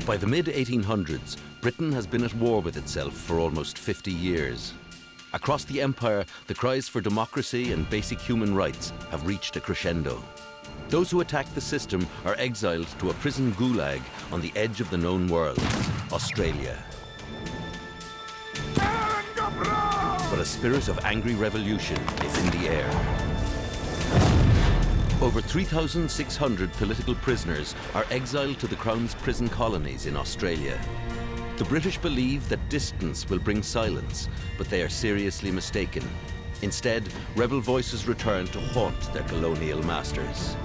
By the mid-1800s, Britain has been at war with itself for almost 50 years. Across the empire, the cries for democracy and basic human rights have reached a crescendo. Those who attack the system are exiled to a prison gulag on the edge of the known world, Australia. But a spirit of angry revolution is in the air. Over 3,600 political prisoners are exiled to the Crown's prison colonies in Australia. The British believe that distance will bring silence, but they are seriously mistaken. Instead, rebel voices return to haunt their colonial masters.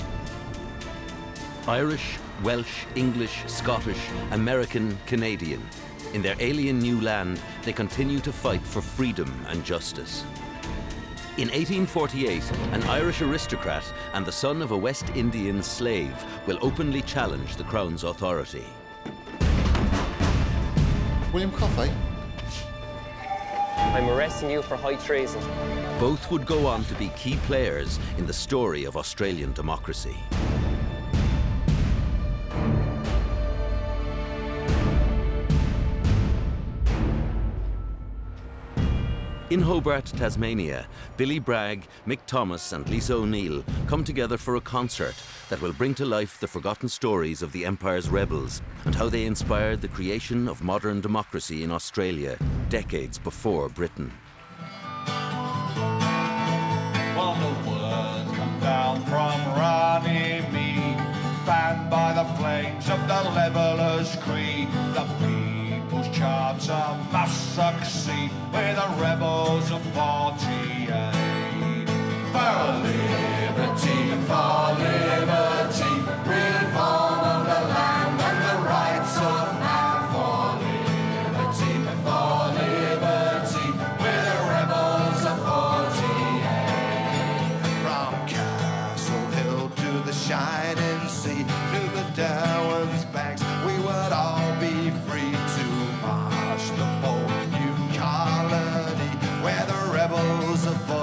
Irish, Welsh, English, Scottish, American, Canadian. In their alien new land, they continue to fight for freedom and justice. In 1848, an Irish aristocrat and the son of a West Indian slave will openly challenge the Crown's authority. William Coffey? I'm arresting you for high treason. Both would go on to be key players in the story of Australian democracy. In Hobart, Tasmania, Billy Bragg, Mick Thomas and Lisa O'Neill come together for a concert that will bring to life the forgotten stories of the Empire's rebels and how they inspired the creation of modern democracy in Australia decades before Britain. Well, the word come down from Runnymede, fanned by the flames of the Levellers' Creed. The People's Charter must succeed with the rebels of 48. For liberty, reform of the land and the rights of man. For liberty, with the rebels of 48. From Castle Hill to the shining sea, to the Darwin's banks, we would all be free to march the bold new colony where the rebels of 48.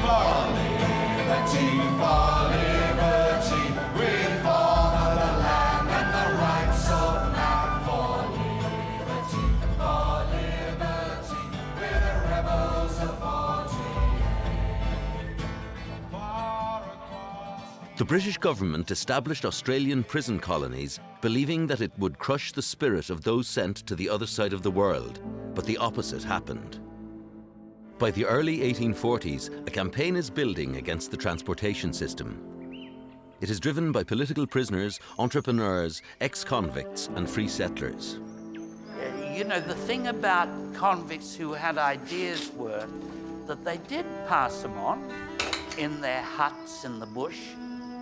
For liberty, reform of the land and the rights of man. For liberty, with the rebels of 48. Far across The British government established Australian prison colonies, believing that it would crush the spirit of those sent to the other side of the world, but the opposite happened. By the early 1840s, a campaign is building against the transportation system. It is driven by political prisoners, entrepreneurs, ex-convicts and free settlers. You know, the thing about convicts who had ideas were that they did pass them on in their huts in the bush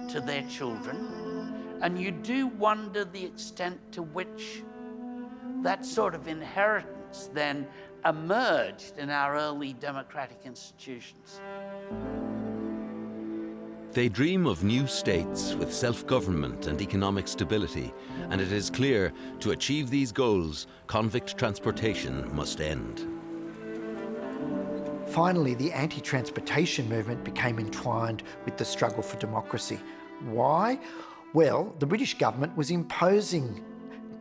to their children. And you do wonder the extent to which that sort of inheritance then emerged in our early democratic institutions. They dream of new states with self-government and economic stability, and it is clear to achieve these goals, convict transportation must end. Finally, the anti-transportation movement became entwined with the struggle for democracy. Why? Well, the British government was imposing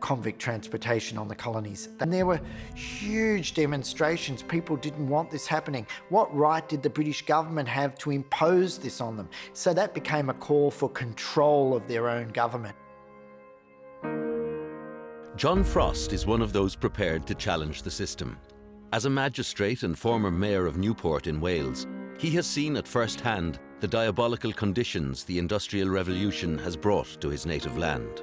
convict transportation on the colonies, and there were huge demonstrations. People didn't want this happening. What right did the British government have to impose this on them? So that became a call for control of their own government. John Frost is one of those prepared to challenge the system. As a magistrate and former mayor of Newport in Wales, he has seen at first hand the diabolical conditions the Industrial Revolution has brought to his native land.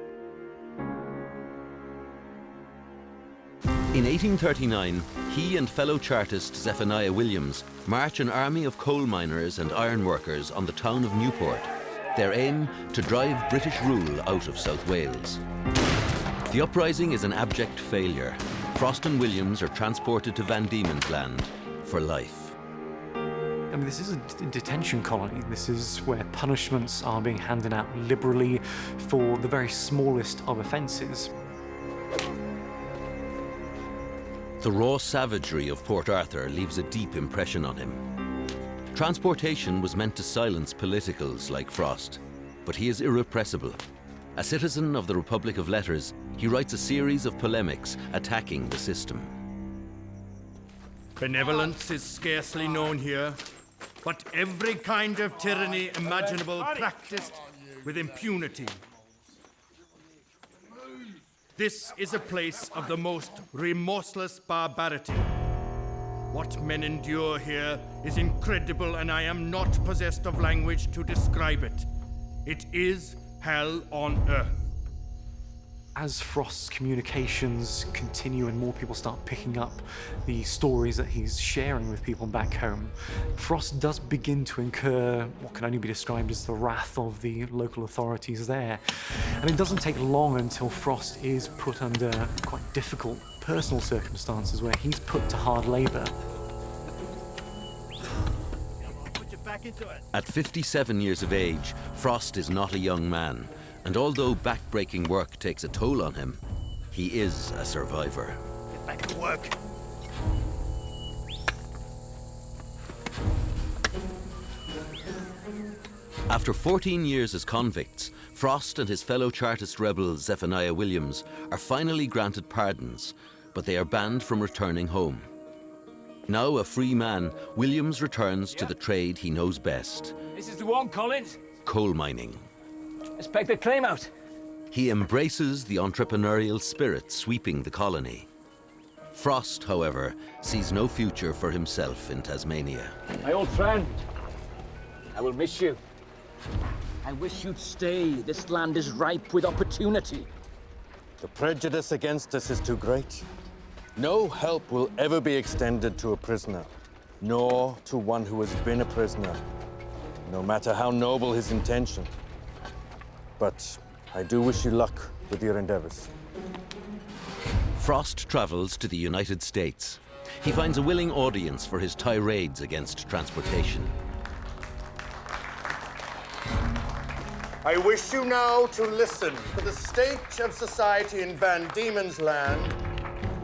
In 1839, he and fellow Chartist Zephaniah Williams march an army of coal miners and iron workers on the town of Newport, their aim to drive British rule out of South Wales. The uprising is an abject failure. Frost and Williams are transported to Van Diemen's Land for life. I mean, this is a detention colony. This is where punishments are being handed out liberally for the very smallest of offences. The raw savagery of Port Arthur leaves a deep impression on him. Transportation was meant to silence politicals like Frost, but he is irrepressible. A citizen of the Republic of Letters, he writes a series of polemics attacking the system. Benevolence is scarcely known here, but every kind of tyranny imaginable practiced with impunity. This is a place of the most remorseless barbarity. What men endure here is incredible, and I am not possessed of language to describe it. It is hell on earth. As Frost's communications continue and more people start picking up the stories that he's sharing with people back home, Frost does begin to incur what can only be described as the wrath of the local authorities there. And it doesn't take long until Frost is put under quite difficult personal circumstances where he's put to hard labour. At 57 years of age, Frost is not a young man, and although back-breaking work takes a toll on him, he is a survivor. Get back to work. After 14 years as convicts, Frost and his fellow Chartist rebel Zephaniah Williams are finally granted pardons, but they are banned from returning home. Now a free man, Williams returns to the trade he knows best: This is the one, Collins. coal mining. Let's peg the claim out. He embraces the entrepreneurial spirit sweeping the colony. Frost, however, sees no future for himself in Tasmania. My old friend, I will miss you. I wish you'd stay. This land is ripe with opportunity. The prejudice against us is too great. No help will ever be extended to a prisoner, nor to one who has been a prisoner, no matter how noble his intention. But I do wish you luck with your endeavors. Frost travels to the United States. He finds a willing audience for his tirades against transportation. I wish you now to listen to the state of society in Van Diemen's Land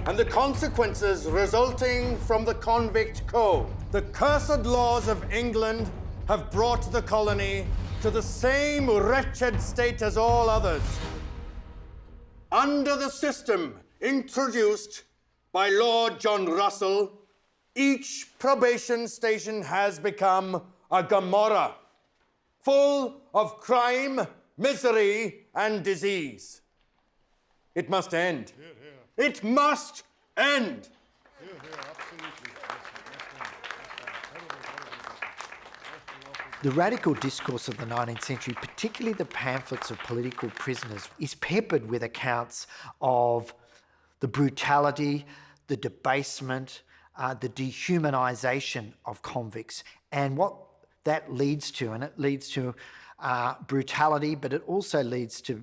and the consequences resulting from the convict code. The cursed laws of England have brought the colony to the same wretched state as all others. Under the system introduced by Lord John Russell, each probation station has become a Gomorrah, full of crime, misery, and disease. It must end. It must end. The radical discourse of the 19th century, particularly the pamphlets of political prisoners, is peppered with accounts of the brutality, the debasement, the dehumanisation of convicts, and what that leads to. And it leads to brutality, but it also leads to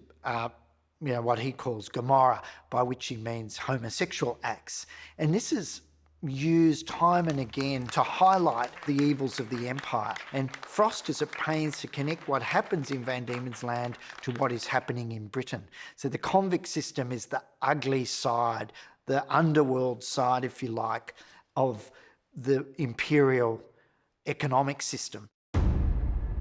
what he calls Gomorrah, by which he means homosexual acts. And this is used time and again to highlight the evils of the empire. And Frost is at pains to connect what happens in Van Diemen's Land to what is happening in Britain. So the convict system is the ugly side, the underworld side, if you like, of the imperial economic system.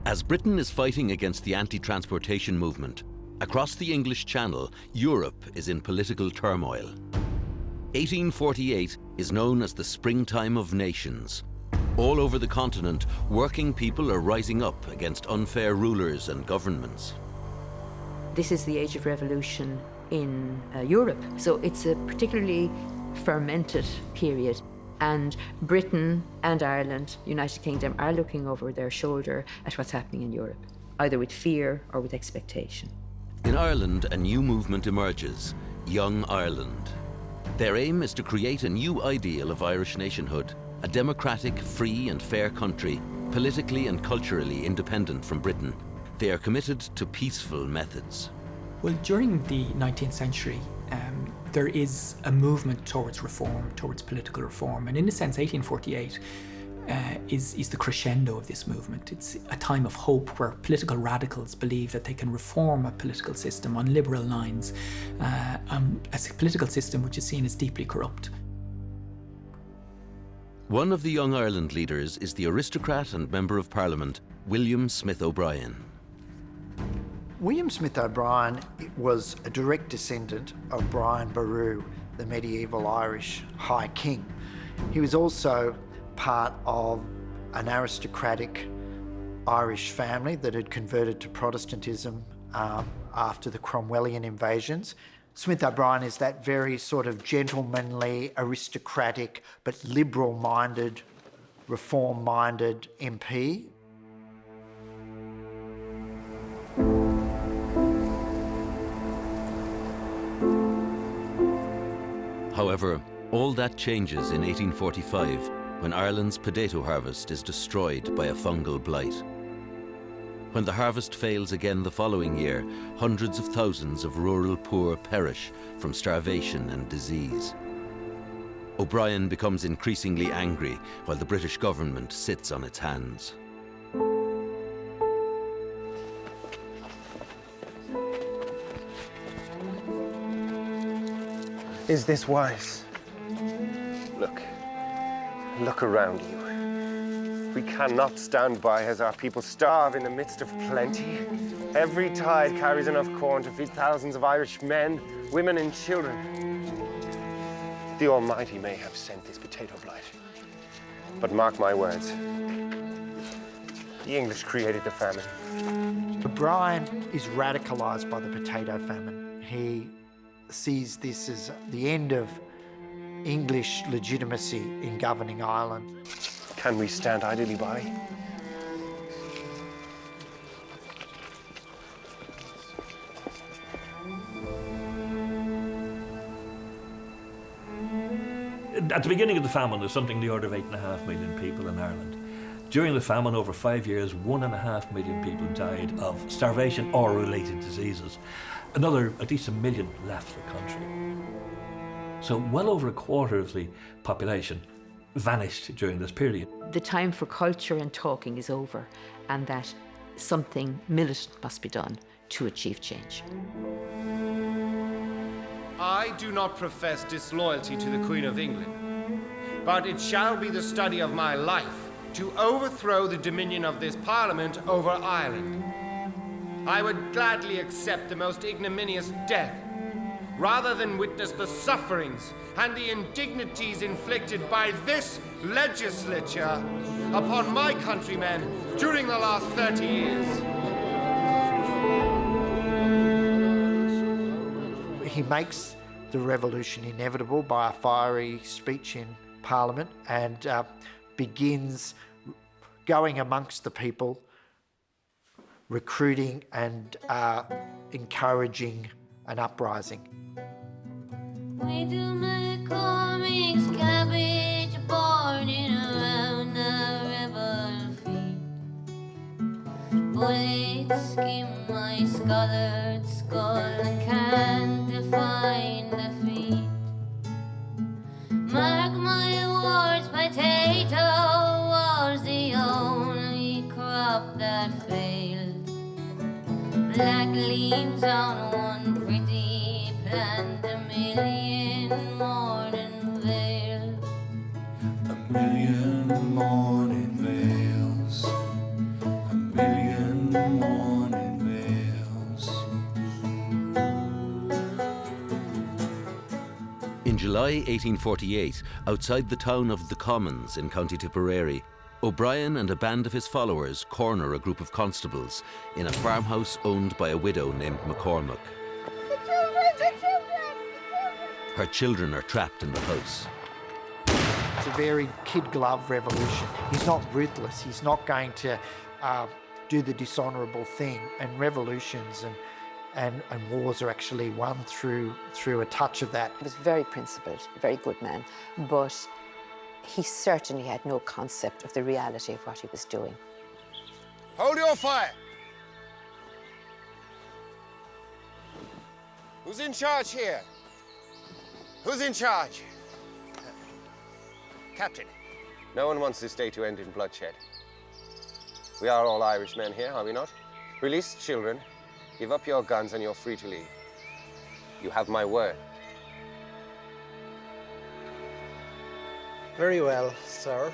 As Britain is fighting against the anti-transportation movement, across the English Channel, Europe is in political turmoil. 1848 is known as the springtime of nations. All over the continent, working people are rising up against unfair rulers and governments. This is the age of revolution in Europe, so it's a particularly fermented period. And Britain and Ireland, United Kingdom, are looking over their shoulder at what's happening in Europe, either with fear or with expectation. In Ireland, a new movement emerges, Young Ireland. Their aim is to create a new ideal of Irish nationhood, a democratic, free and fair country, politically and culturally independent from Britain. They are committed to peaceful methods. Well, during the 19th century, there is a movement towards reform, towards political reform. And in a sense, 1848 is the crescendo of this movement. It's a time of hope where political radicals believe that they can reform a political system on liberal lines, a political system which is seen as deeply corrupt. One of the Young Ireland leaders is the aristocrat and Member of Parliament, William Smith O'Brien. William Smith O'Brien was a direct descendant of Brian Boru, the medieval Irish High King. He was also part of an aristocratic Irish family that had converted to Protestantism after the Cromwellian invasions. Smith O'Brien is that very sort of gentlemanly, aristocratic, but liberal-minded, reform-minded MP. However, all that changes in 1845 when Ireland's potato harvest is destroyed by a fungal blight. When the harvest fails again the following year, hundreds of thousands of rural poor perish from starvation and disease. O'Brien becomes increasingly angry while the British government sits on its hands. Is this wise? Look around you. We cannot stand by as our people starve in the midst of plenty. Every tide carries enough corn to feed thousands of Irish men, women, and children. The Almighty may have sent this potato blight, but mark my words, the English created the famine. O'Brien is radicalised by the potato famine. He sees this as the end of English legitimacy in governing Ireland. Can we stand idly by? At the beginning of the famine, there's something in the order of 8.5 million people in Ireland. During the famine, over 5 years, 1.5 million people died of starvation or related diseases. Another, at least 1 million, left the country. So well over a quarter of the population vanished during this period. The time for culture and talking is over, and that something militant must be done to achieve change. I do not profess disloyalty to the Queen of England, but it shall be the study of my life to overthrow the dominion of this Parliament over Ireland. I would gladly accept the most ignominious death rather than witness the sufferings and the indignities inflicted by this legislature upon my countrymen during the last 30 years. He makes the revolution inevitable by a fiery speech in Parliament and begins going amongst the people, recruiting and encouraging an uprising. We do make comics, cabbage, boarding around our rebel feet. Bullets skim my scalded skull and can't define defeat. Mark my words, potato was the only crop that failed. Black leaves on one pretty plant, a million morning veils. A million morning veils. A million morning veils. In July 1848, outside the town of the Commons in County Tipperary, O'Brien and a band of his followers corner a group of constables in a farmhouse owned by a widow named McCormack. The children! Her children are trapped in the house. It's a very kid-glove revolution. He's not ruthless. He's not going to do the dishonourable thing. And revolutions and wars are actually won through a touch of that. He was very principled, a very good man, but he certainly had no concept of the reality of what he was doing. Hold your fire! Who's in charge here? Who's in charge? Captain, no one wants this day to end in bloodshed. We are all Irishmen here, are we not? Release the children, give up your guns, and you're free to leave. You have my word. Very well, sir.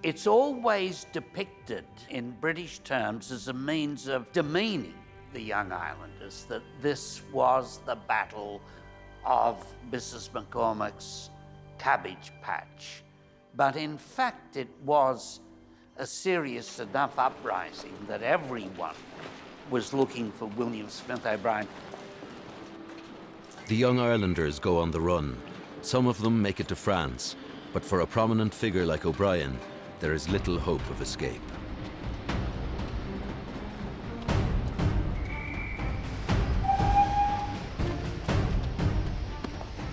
It's always depicted in British terms as a means of demeaning the young islanders, that this was the battle of Mrs. McCormack's cabbage patch. But in fact, it was a serious enough uprising that everyone was looking for William Smith O'Brien. The young Irelanders go on the run. Some of them make it to France, but for a prominent figure like O'Brien, there is little hope of escape.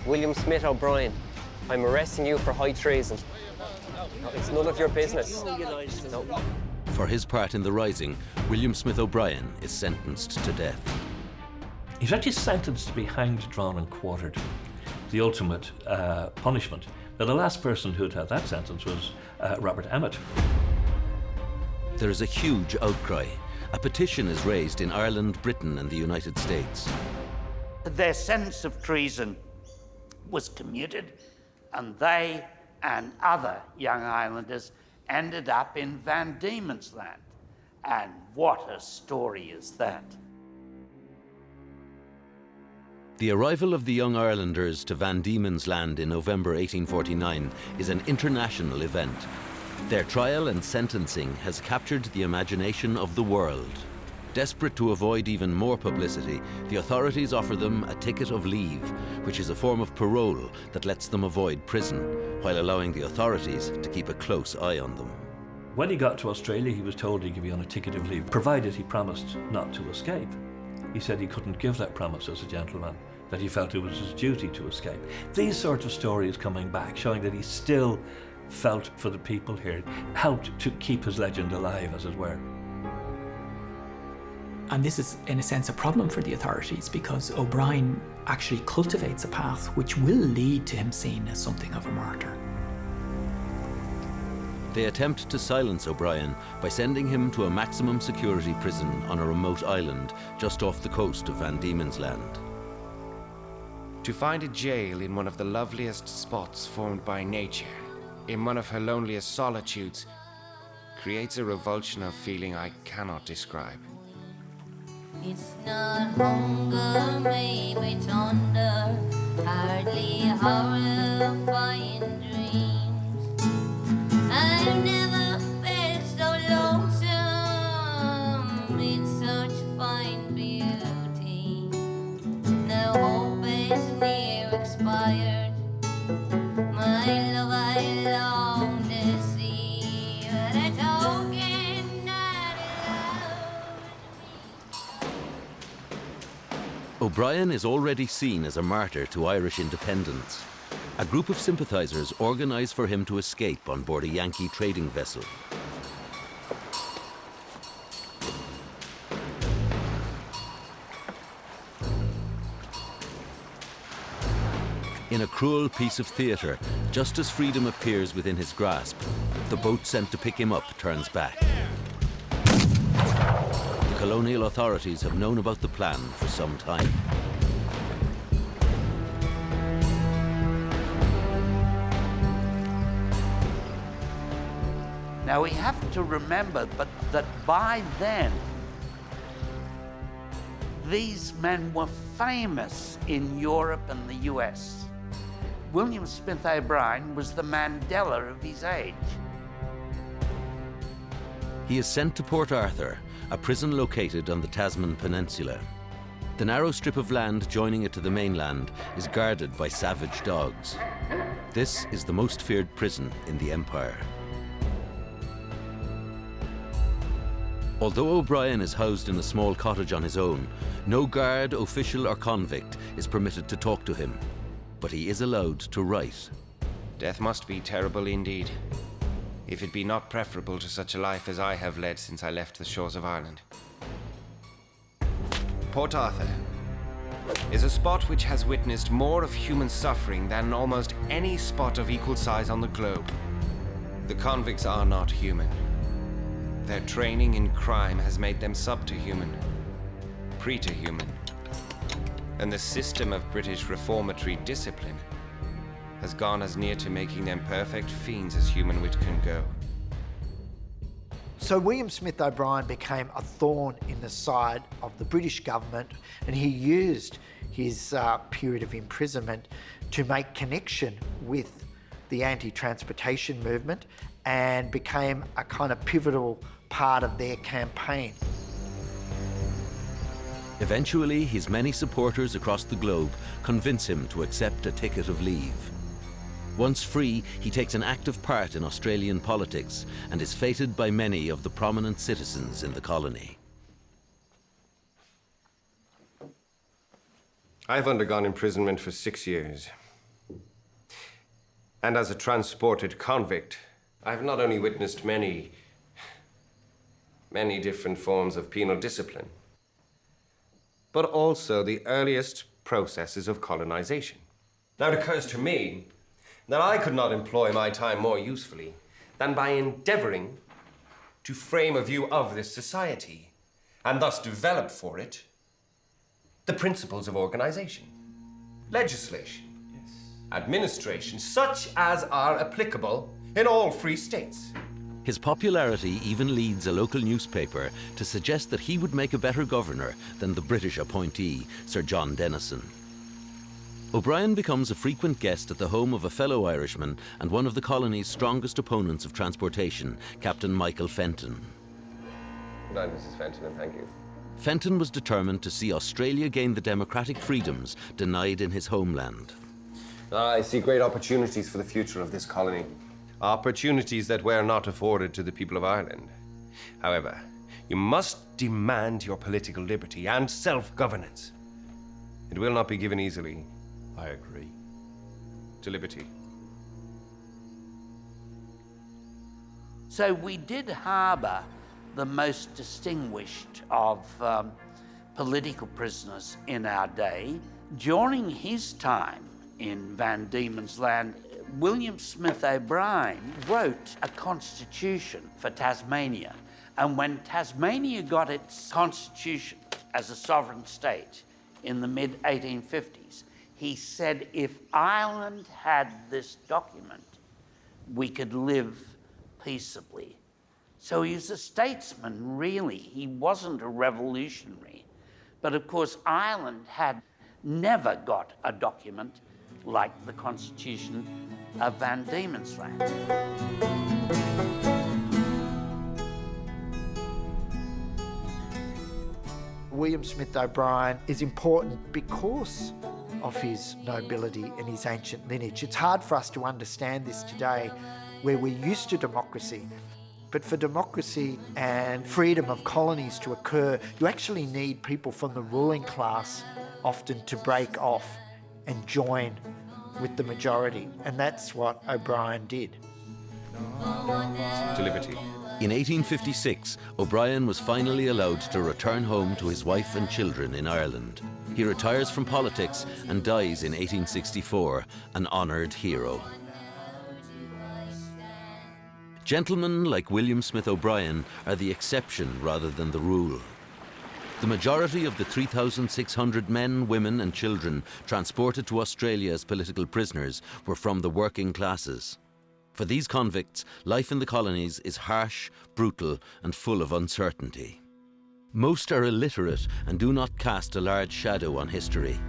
William Smith O'Brien, I'm arresting you for high treason. It's none of your business. No. For his part in the rising, William Smith O'Brien is sentenced to death. He's actually sentenced to be hanged, drawn and quartered. The ultimate punishment. Now, the last person who'd had that sentence was Robert Emmet. There is a huge outcry. A petition is raised in Ireland, Britain and the United States. Their sentence of treason was commuted, and they and other young islanders ended up in Van Diemen's Land. And what a story is that. The arrival of the young Irelanders to Van Diemen's Land in November 1849 is an international event. Their trial and sentencing has captured the imagination of the world. Desperate to avoid even more publicity, the authorities offer them a ticket of leave, which is a form of parole that lets them avoid prison, while allowing the authorities to keep a close eye on them. When he got to Australia, he was told he could be on a ticket of leave, provided he promised not to escape. He said he couldn't give that promise as a gentleman, that he felt it was his duty to escape. These sorts of stories coming back, showing that he still felt for the people here, helped to keep his legend alive, as it were. And this is, in a sense, a problem for the authorities, because O'Brien actually cultivates a path which will lead to him seen as something of a martyr. They attempt to silence O'Brien by sending him to a maximum security prison on a remote island just off the coast of Van Diemen's Land. To find a jail in one of the loveliest spots formed by nature, in one of her loneliest solitudes, creates a revulsion of feeling I cannot describe. It's not hunger, maybe thunder, hardly horrifying dreams. I've never felt so lonesome in such fine beauty. Now hope is near expired. My love I long to see, but a token not allowed. O'Brien is already seen as a martyr to Irish independence. A group of sympathizers organize for him to escape on board a Yankee trading vessel. In a cruel piece of theatre, just as freedom appears within his grasp, the boat sent to pick him up turns back. The colonial authorities have known about the plan for some time. Now we have to remember that by then, these men were famous in Europe and the US. William Smith O'Brien was the Mandela of his age. He is sent to Port Arthur, a prison located on the Tasman Peninsula. The narrow strip of land joining it to the mainland is guarded by savage dogs. This is the most feared prison in the Empire. Although O'Brien is housed in a small cottage on his own, no guard, official or convict is permitted to talk to him, but he is allowed to write. Death must be terrible indeed, if it be not preferable to such a life as I have led since I left the shores of Ireland. Port Arthur is a spot which has witnessed more of human suffering than almost any spot of equal size on the globe. The convicts are not human. Their training in crime has made them subhuman, preterhuman, and the system of British reformatory discipline has gone as near to making them perfect fiends as human wit can go. So William Smith O'Brien became a thorn in the side of the British government, and he used his period of imprisonment to make connection with the anti-transportation movement and became a kind of pivotal part of their campaign. Eventually, his many supporters across the globe convince him to accept a ticket of leave. Once free, he takes an active part in Australian politics and is feted by many of the prominent citizens in the colony. I've undergone imprisonment for 6 years. And as a transported convict, I've not only witnessed many different forms of penal discipline, but also the earliest processes of colonization. Now it occurs to me that I could not employ my time more usefully than by endeavoring to frame a view of this society and thus develop for it the principles of organization, legislation, administration, such as are applicable in all free states. His popularity even leads a local newspaper to suggest that he would make a better governor than the British appointee, Sir John Denison. O'Brien becomes a frequent guest at the home of a fellow Irishman and one of the colony's strongest opponents of transportation, Captain Michael Fenton. Good night, Mrs. Fenton, and thank you. Fenton was determined to see Australia gain the democratic freedoms denied in his homeland. I see great opportunities for the future of this colony. Opportunities that were not afforded to the people of Ireland. However, you must demand your political liberty and self-governance. It will not be given easily. I agree. To liberty. So we did harbour the most distinguished of political prisoners in our day. During his time in Van Diemen's Land, William Smith O'Brien wrote a constitution for Tasmania. And when Tasmania got its constitution as a sovereign state in the mid-1850s, he said if Ireland had this document, we could live peaceably. So he was a statesman, really. He wasn't a revolutionary. But of course, Ireland had never got a document like the Constitution of Van Diemen's Land. William Smith O'Brien is important because of his nobility and his ancient lineage. It's hard for us to understand this today, where we're used to democracy. But for democracy and freedom of colonies to occur, you actually need people from the ruling class often to break off and join with the majority. And that's what O'Brien did. To liberty. In 1856, O'Brien was finally allowed to return home to his wife and children in Ireland. He retires from politics and dies in 1864, an honoured hero. Gentlemen like William Smith O'Brien are the exception rather than the rule. The majority of the 3,600 men, women and children transported to Australia as political prisoners were from the working classes. For these convicts, life in the colonies is harsh, brutal and full of uncertainty. Most are illiterate and do not cast a large shadow on history.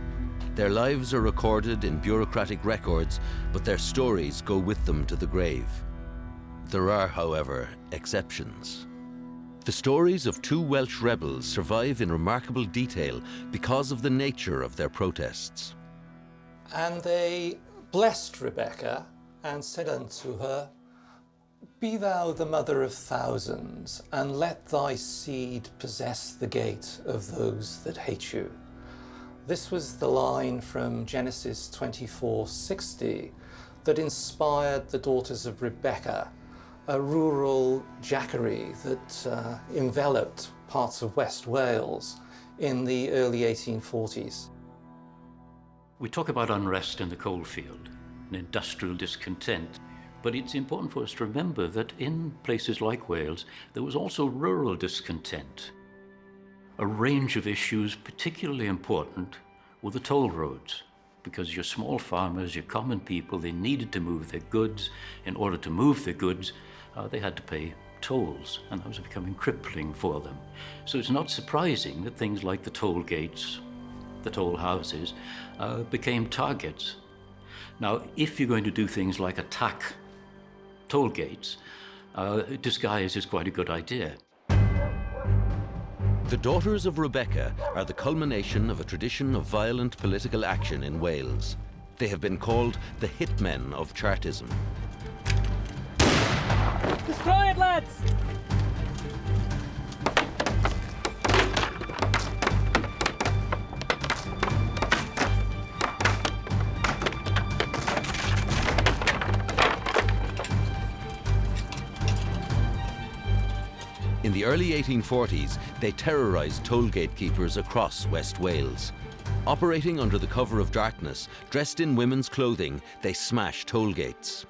Their lives are recorded in bureaucratic records, but their stories go with them to the grave. There are, however, exceptions. The stories of two Welsh rebels survive in remarkable detail because of the nature of their protests. And they blessed Rebecca and said unto her, Be thou the mother of thousands, and let thy seed possess the gate of those that hate you. This was the line from Genesis 24:60 that inspired the daughters of Rebecca, a rural jacquerie that enveloped parts of West Wales in the early 1840s. We talk about unrest in the coalfield and industrial discontent, but it's important for us to remember that in places like Wales, there was also rural discontent. A range of issues particularly important were the toll roads, because your small farmers, your common people, they needed to move their goods. In order to move their goods, they had to pay tolls, and that was becoming crippling for them. So it's not surprising that things like the toll gates, the toll houses, became targets. Now, if you're going to do things like attack toll gates, disguise is quite a good idea. The Daughters of Rebecca are the culmination of a tradition of violent political action in Wales. They have been called the hitmen of Chartism. Destroy it, lads! In the early 1840s, they terrorised toll gatekeepers across West Wales. Operating under the cover of darkness, dressed in women's clothing, they smashed toll gates.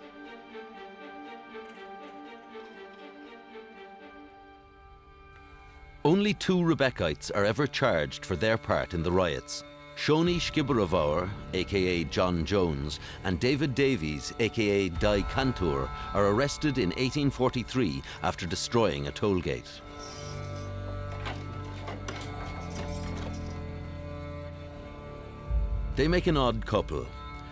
Only 2 Rebeccites are ever charged for their part in the riots. Shoni Skibberavour, aka John Jones, and David Davies, aka Di Cantor, are arrested in 1843 after destroying a toll gate. They make an odd couple.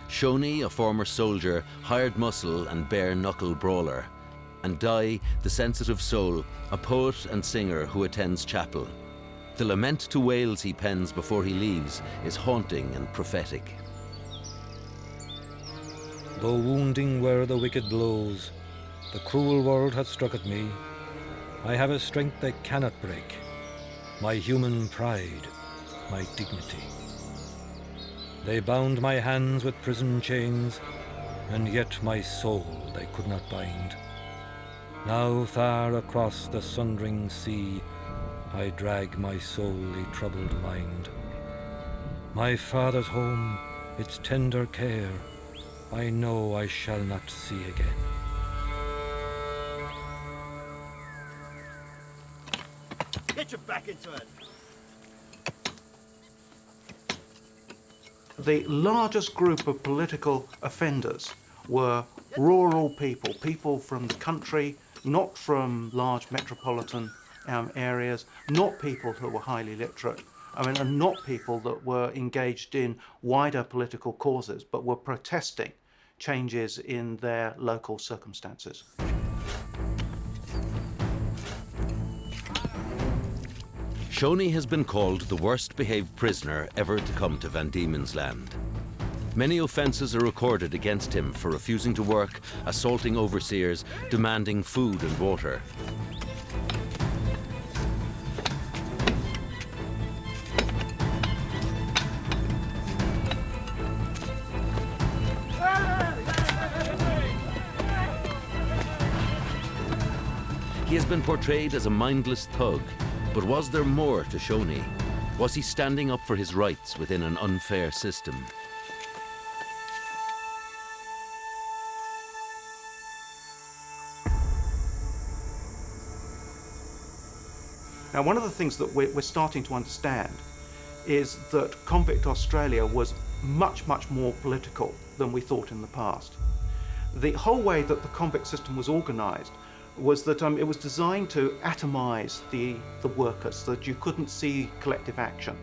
Shoni, a former soldier, hired muscle and bare-knuckle brawler, and Di, the sensitive soul, a poet and singer who attends chapel. The lament to Wales he pens before he leaves is haunting and prophetic. Though wounding were the wicked blows, the cruel world hath struck at me, I have a strength they cannot break, my human pride, my dignity. They bound my hands with prison chains, and yet my soul they could not bind. Now far across the sundering sea, I drag my sorely troubled mind. My father's home, its tender care, I know I shall not see again. Get your back into it! The largest group of political offenders were rural people, people from the country, not from large metropolitan areas, not people who were highly literate, and not people that were engaged in wider political causes, but were protesting changes in their local circumstances. Shoni has been called the worst behaved prisoner ever to come to Van Diemen's Land. Many offences are recorded against him for refusing to work, assaulting overseers, demanding food and water. He has been portrayed as a mindless thug, but was there more to Shoni? Was he standing up for his rights within an unfair system? Now, one of the things that we're starting to understand is that convict Australia was much, much more political than we thought in the past. The whole way that the convict system was organised was that it was designed to atomise the workers, so that you couldn't see collective action.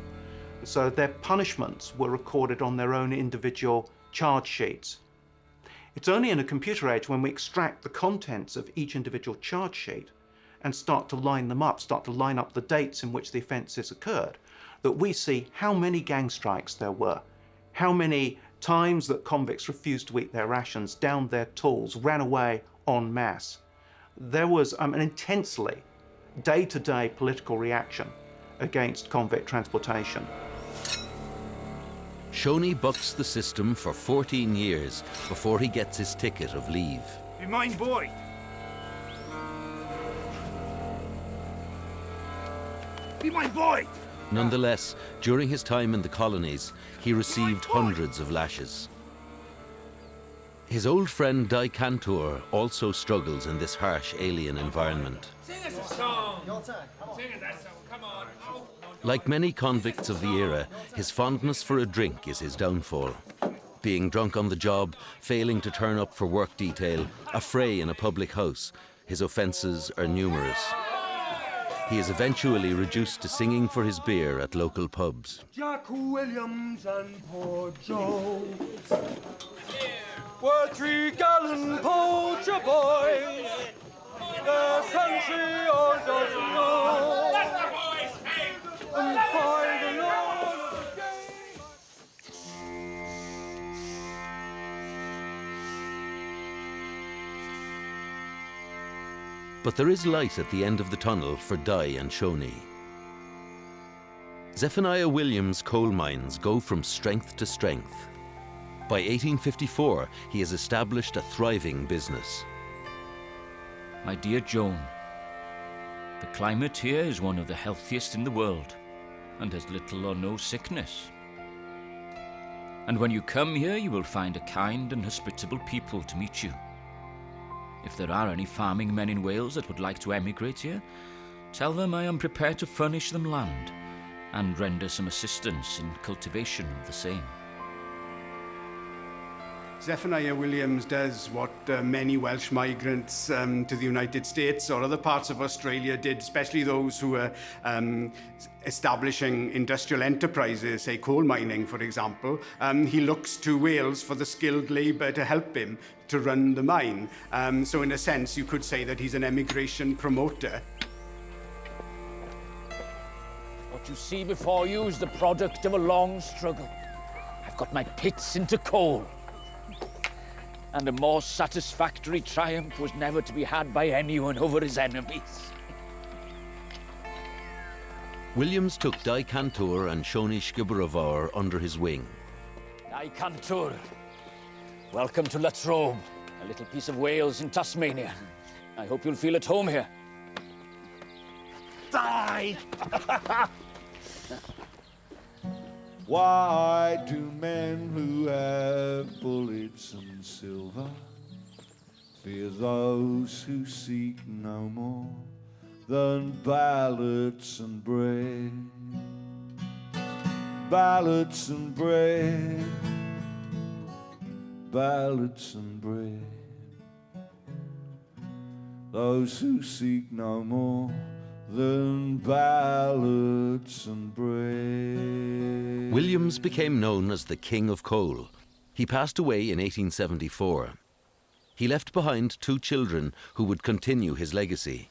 So their punishments were recorded on their own individual charge sheets. It's only in a computer age when we extract the contents of each individual charge sheet and start to line them up, start to line up the dates in which the offences occurred, that we see how many gang strikes there were, how many times that convicts refused to eat their rations, downed their tools, ran away en masse. There was an intensely day-to-day political reaction against convict transportation. Shoni bucks the system for 14 years before he gets his ticket of leave. Be mine, boy! Be my boy! Nonetheless, during his time in the colonies, he received hundreds of lashes. His old friend Di Cantor also struggles in this harsh alien environment. Sing us a song! Your turn. Sing us that song, come on! Oh. Like many convicts of the era, his fondness for a drink is his downfall. Being drunk on the job, failing to turn up for work detail, a fray in a public house, his offences are numerous. He is eventually reduced to singing for his beer at local pubs. Jack Williams and poor Joe were 3-gallon poacher boys. The country all doesn't know. And by the Lord of the But there is light at the end of the tunnel for Dye and Shawnee. Zephaniah Williams' coal mines go from strength to strength. By 1854, he has established a thriving business. My dear Joan, the climate here is one of the healthiest in the world and has little or no sickness. And when you come here, you will find a kind and hospitable people to meet you. If there are any farming men in Wales that would like to emigrate here, tell them I am prepared to furnish them land and render some assistance in cultivation of the same. Zephaniah Williams does what many Welsh migrants to the United States or other parts of Australia did, especially those who were establishing industrial enterprises, say coal mining, for example. He looks to Wales for the skilled labour to help him to run the mine. So in a sense, you could say that he's an emigration promoter. What you see before you is the product of a long struggle. I've got my pits into coal. And a more satisfactory triumph was never to be had by anyone over his enemies. Williams took Dye Cantor and Shawnee Scibarra under his wing. Dye Cantor, welcome to Latrobe, a little piece of Wales in Tasmania. I hope you'll feel at home here. Die! Why do men who have bullets and silver fear those who seek no more than ballots and bread? Ballots and bread, ballots and bread. Those who seek no more than ballots and bread. Williams became known as the King of Coal. He passed away in 1874. He left behind 2 children who would continue his legacy.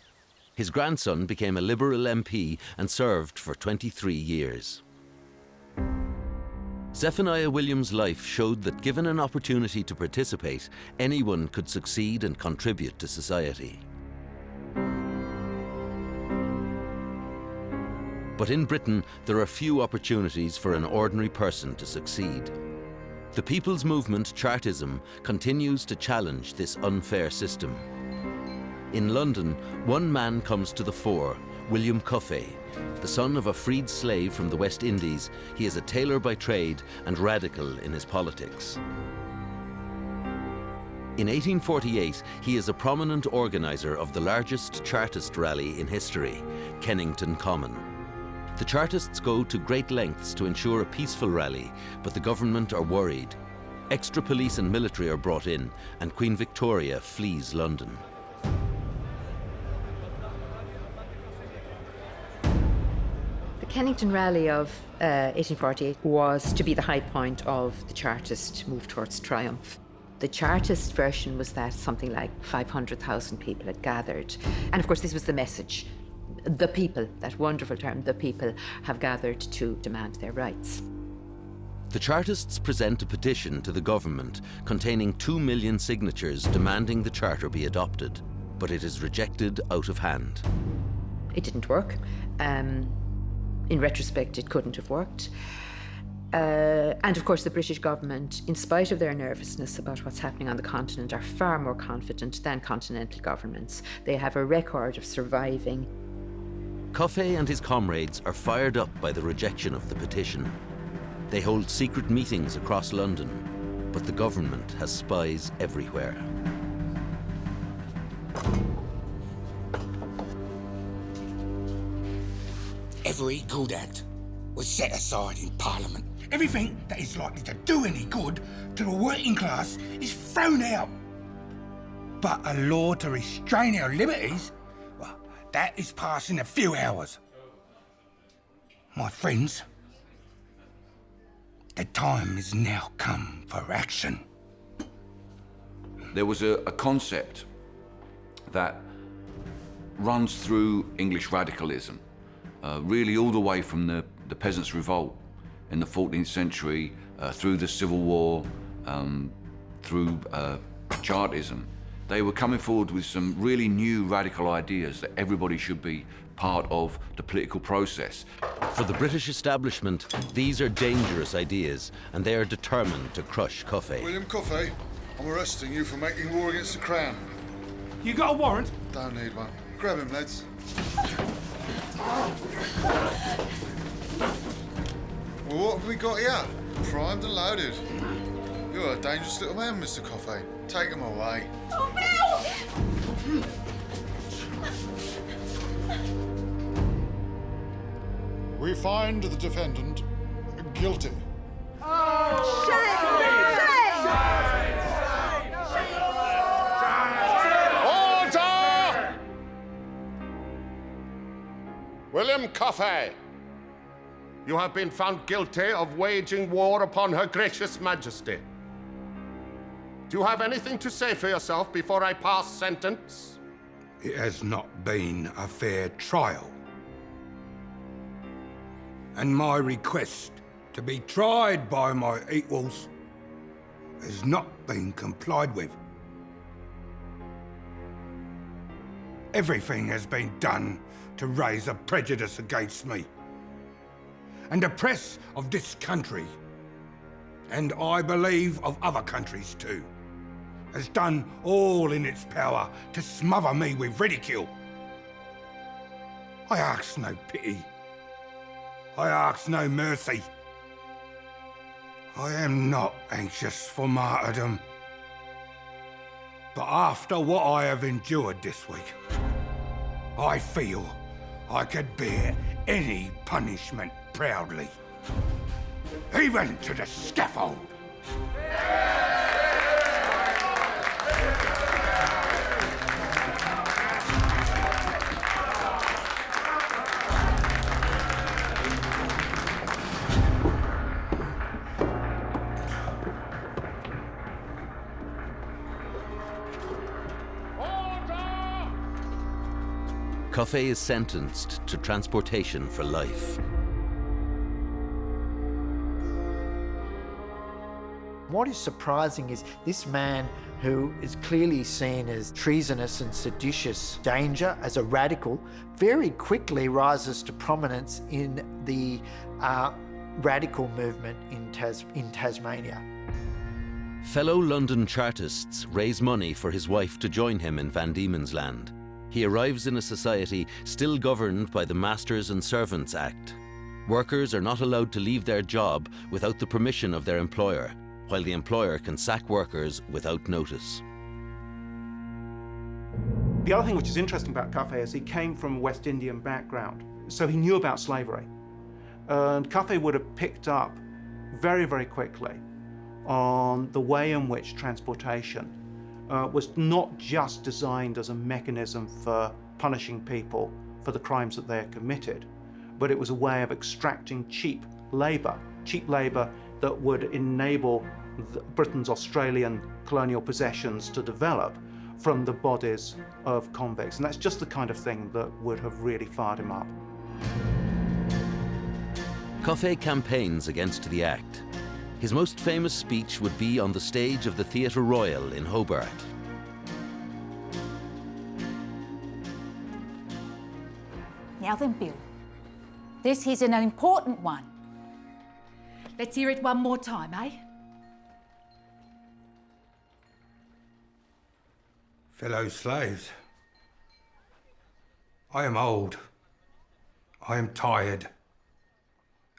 His grandson became a Liberal MP and served for 23 years. Zephaniah Williams' life showed that given an opportunity to participate, anyone could succeed and contribute to society. But in Britain, there are few opportunities for an ordinary person to succeed. The People's Movement, Chartism, continues to challenge this unfair system. In London, one man comes to the fore, William Cuffey. The son of a freed slave from the West Indies, he is a tailor by trade and radical in his politics. In 1848, he is a prominent organiser of the largest Chartist rally in history, Kennington Common. The Chartists go to great lengths to ensure a peaceful rally, but the government are worried. Extra police and military are brought in, and Queen Victoria flees London. The Kennington Rally of 1848 was to be the high point of the Chartist move towards triumph. The Chartist version was that something like 500,000 people had gathered. And of course, this was the message. The people, that wonderful term, the people, have gathered to demand their rights. The Chartists present a petition to the government containing 2 million signatures demanding the Charter be adopted, but it is rejected out of hand. It didn't work. In retrospect, it couldn't have worked. And of course, the British government, in spite of their nervousness about what's happening on the continent, are far more confident than continental governments. They have a record of surviving. Cuffey and his comrades are fired up by the rejection of the petition. They hold secret meetings across London, but the government has spies everywhere. Every good act was set aside in Parliament. Everything that is likely to do any good to the working class is thrown out. But a law to restrain our liberties, well, that is passed in a few hours. My friends, the time has now come for action. There was a concept that runs through English radicalism, really all the way from the Peasants' Revolt in the 14th century, through the Civil War, through Chartism. They were coming forward with some really new radical ideas that everybody should be part of the political process. For the British establishment, these are dangerous ideas, and they are determined to crush Coffey. William Coffey, I'm arresting you for making war against the Crown. You got a warrant? Don't need one. Grab him, lads. Well, what have we got here? Primed and loaded. You're a dangerous little man, Mr. Coffey. Take him away. Oh, Bill! We find the defendant guilty. Order! William Coffey, you have been found guilty of waging war upon Her Gracious Majesty. Do you have anything to say for yourself before I pass sentence? It has not been a fair trial. And my request to be tried by my equals has not been complied with. Everything has been done to raise a prejudice against me. And the press of this country, and I believe of other countries too, has done all in its power to smother me with ridicule. I ask no pity. I ask no mercy. I am not anxious for martyrdom. But after what I have endured this week, I feel I could bear any punishment proudly, even to the scaffold. Coffey is sentenced to transportation for life. What is surprising is this man, who is clearly seen as treasonous and seditious danger, as a radical, very quickly rises to prominence in the radical movement in Tasmania. Fellow London Chartists raise money for his wife to join him in Van Diemen's Land. He arrives in a society still governed by the Masters and Servants Act. Workers are not allowed to leave their job without the permission of their employer, while the employer can sack workers without notice. The other thing which is interesting about Coffey is he came from a West Indian background, so he knew about slavery. And Coffey would have picked up very, very quickly on the way in which transportation was not just designed as a mechanism for punishing people for the crimes that they had committed, but it was a way of extracting cheap labour that would enable Britain's Australian colonial possessions to develop from the bodies of convicts. And that's just the kind of thing that would have really fired him up. Coffey campaigns against the Act. His most famous speech would be on the stage of the Theatre Royal in Hobart. Now then, Bill, this is an important one. Let's hear it one more time, eh? Fellow slaves, I am old, I am tired,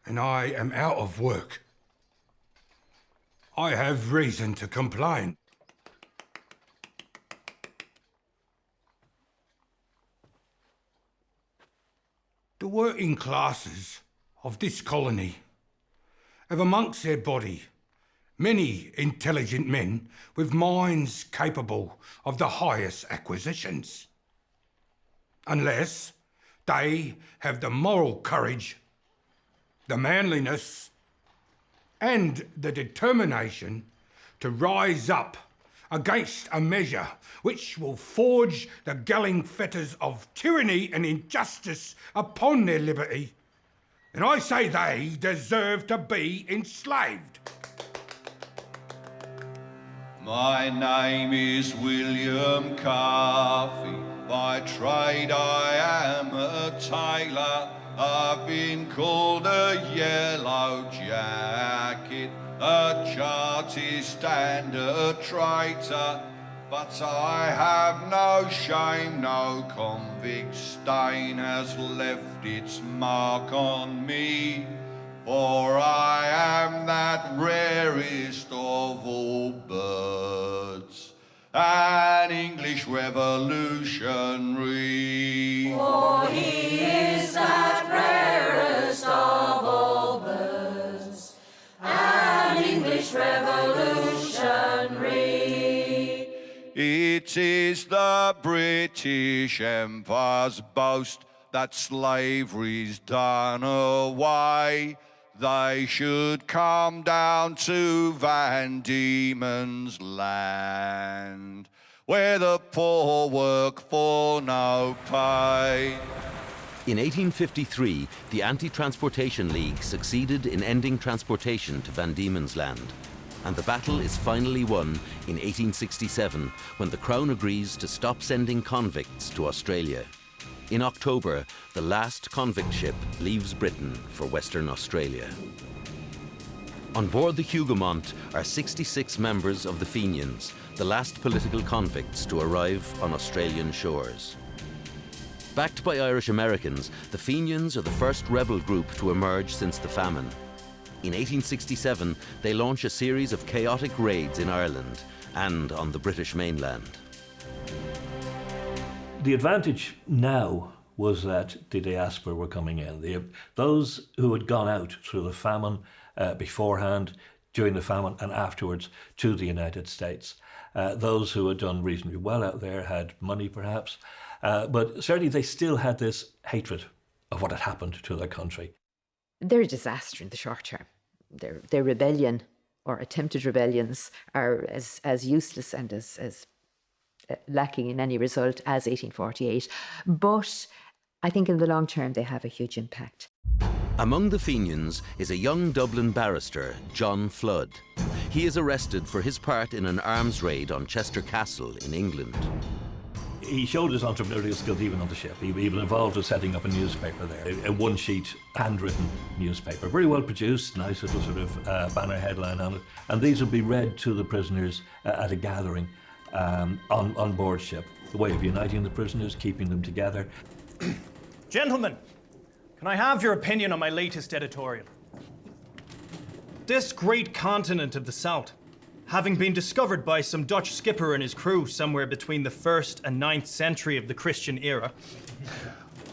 and I am out of work. I have reason to complain. The working classes of this colony have amongst their body Many intelligent men with minds capable of the highest acquisitions. Unless they have the moral courage, the manliness, and the determination to rise up against a measure which will forge the galling fetters of tyranny and injustice upon their liberty. And I say they deserve to be enslaved. My name is William Carthy. By trade I am a tailor. I've been called a yellow jacket, a chartist and a traitor. But I have no shame, no convict stain has left its mark on me. For I am that rarest of all birds, an English revolutionary. For he is that rarest of all birds, an English revolutionary. It is the British Empire's boast that slavery's done away. They should come down to Van Diemen's Land, where the poor work for no pay. In 1853, the Anti-Transportation League succeeded in ending transportation to Van Diemen's Land. And the battle is finally won in 1867, when the Crown agrees to stop sending convicts to Australia. In October, the last convict ship leaves Britain for Western Australia. On board the Hougoumont are 66 members of the Fenians, the last political convicts to arrive on Australian shores. Backed by Irish Americans, the Fenians are the first rebel group to emerge since the famine. In 1867, they launch a series of chaotic raids in Ireland and on the British mainland. The advantage now was that the diaspora were coming in. Those who had gone out through the famine beforehand, during the famine and afterwards to the United States. Those who had done reasonably well out there had money perhaps, but certainly they still had this hatred of what had happened to their country. They're a disaster in the short term. Their rebellion or attempted rebellions are as useless and as lacking in any result as 1848. But I think in the long term they have a huge impact. Among the Fenians is a young Dublin barrister, John Flood. He is arrested for his part in an arms raid on Chester Castle in England. He showed his entrepreneurial skills even on the ship. He was involved in setting up a newspaper there, a one-sheet, handwritten newspaper. Very well produced, nice little sort of banner headline on it. And these would be read to the prisoners at a gathering on board ship. The way of uniting the prisoners, keeping them together. Gentlemen, can I have your opinion on my latest editorial? This great continent of the South, having been discovered by some Dutch skipper and his crew somewhere between the 1st and 9th century of the Christian era,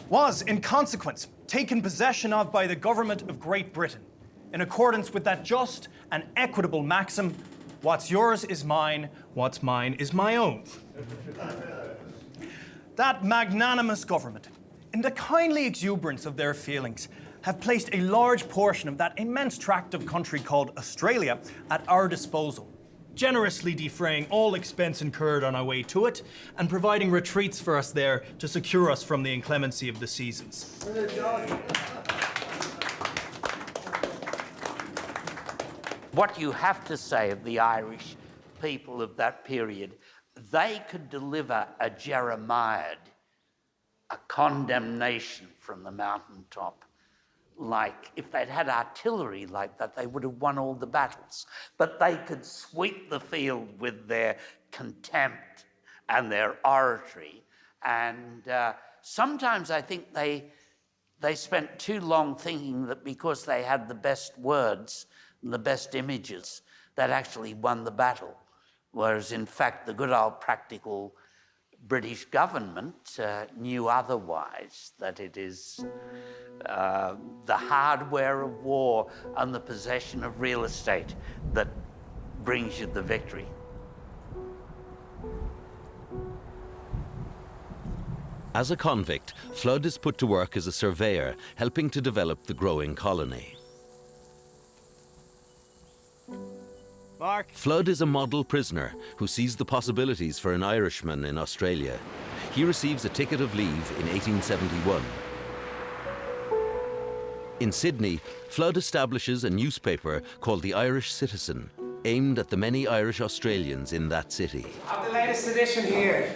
was, in consequence, taken possession of by the government of Great Britain, in accordance with that just and equitable maxim, what's yours is mine, what's mine is my own. That magnanimous government, in the kindly exuberance of their feelings, have placed a large portion of that immense tract of country called Australia at our disposal, generously defraying all expense incurred on our way to it and providing retreats for us there to secure us from the inclemency of the seasons. What you have to say of the Irish people of that period, they could deliver a Jeremiah, a condemnation from the mountaintop. Like, if they'd had artillery like that, they would have won all the battles. But they could sweep the field with their contempt and their oratory. And sometimes I think they spent too long thinking that because they had the best words and the best images, that actually won the battle. Whereas, in fact, the good old practical British government knew otherwise, that it is the hardware of war and the possession of real estate that brings you the victory. As a convict, Flood is put to work as a surveyor, helping to develop the growing colony. Mark. Flood is a model prisoner who sees the possibilities for an Irishman in Australia. He receives a ticket of leave in 1871. In Sydney, Flood establishes a newspaper called The Irish Citizen, aimed at the many Irish Australians in that city. I've the latest edition here.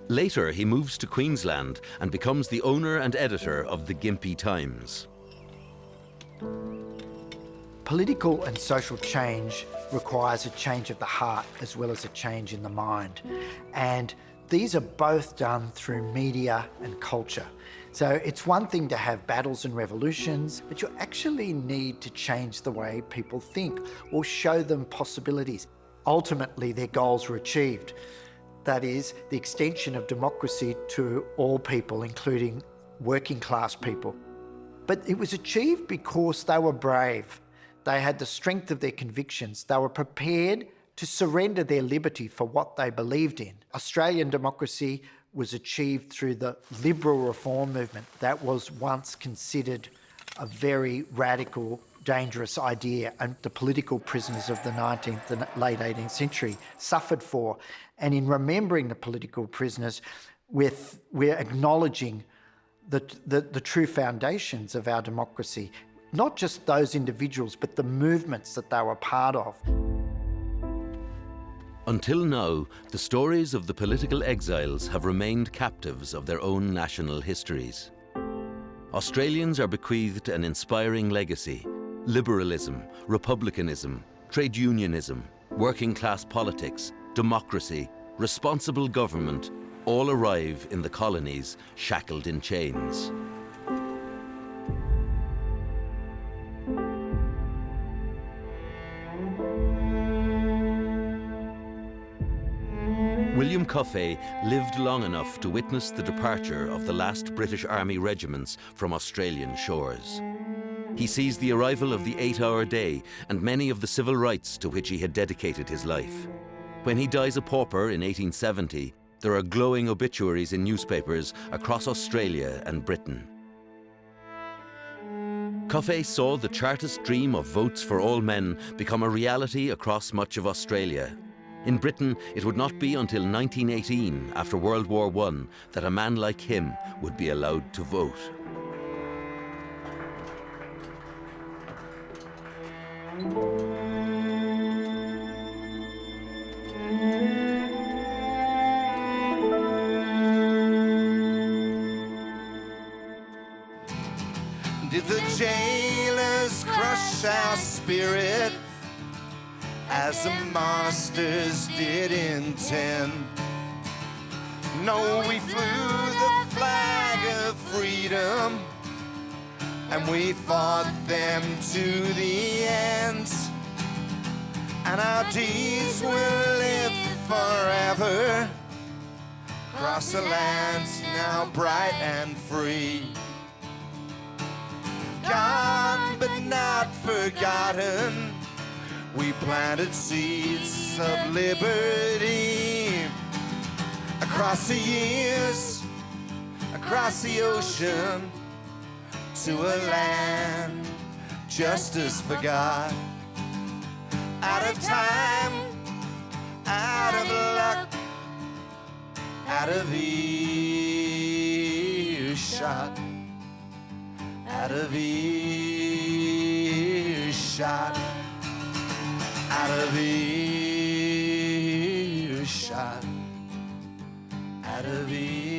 Later, he moves to Queensland and becomes the owner and editor of the Gympie Times. Political and social change requires a change of the heart as well as a change in the mind. And these are both done through media and culture. So it's one thing to have battles and revolutions, but you actually need to change the way people think or show them possibilities. Ultimately, their goals were achieved. That is, the extension of democracy to all people, including working class people. But it was achieved because they were brave. They had the strength of their convictions. They were prepared to surrender their liberty for what they believed in. Australian democracy was achieved through the liberal reform movement. That was once considered a very radical, dangerous idea, and the political prisoners of the 19th and late 18th century suffered for. And in remembering the political prisoners, we're acknowledging the true foundations of our democracy, not just those individuals, but the movements that they were part of. Until now, the stories of the political exiles have remained captives of their own national histories. Australians are bequeathed an inspiring legacy: liberalism, republicanism, trade unionism, working class politics, democracy, responsible government, all arrive in the colonies shackled in chains. William Coffey lived long enough to witness the departure of the last British Army regiments from Australian shores. He sees the arrival of the 8-hour day and many of the civil rights to which he had dedicated his life. When he dies a pauper in 1870, there are glowing obituaries in newspapers across Australia and Britain. Coffey saw the Chartist dream of votes for all men become a reality across much of Australia. In Britain, it would not be until 1918, after World War I, that a man like him would be allowed to vote. Did the jailers crush our spirit as the masters did intend? No, we flew the flag of freedom and we fought them to the end. And our deeds will live forever across the lands now bright and free. Gone but not forgotten, we planted seeds of liberty across the years, across the ocean, to a land justice forgot. Out of time, out of luck, out of earshot, out of earshot, out of earshot, out of earshot.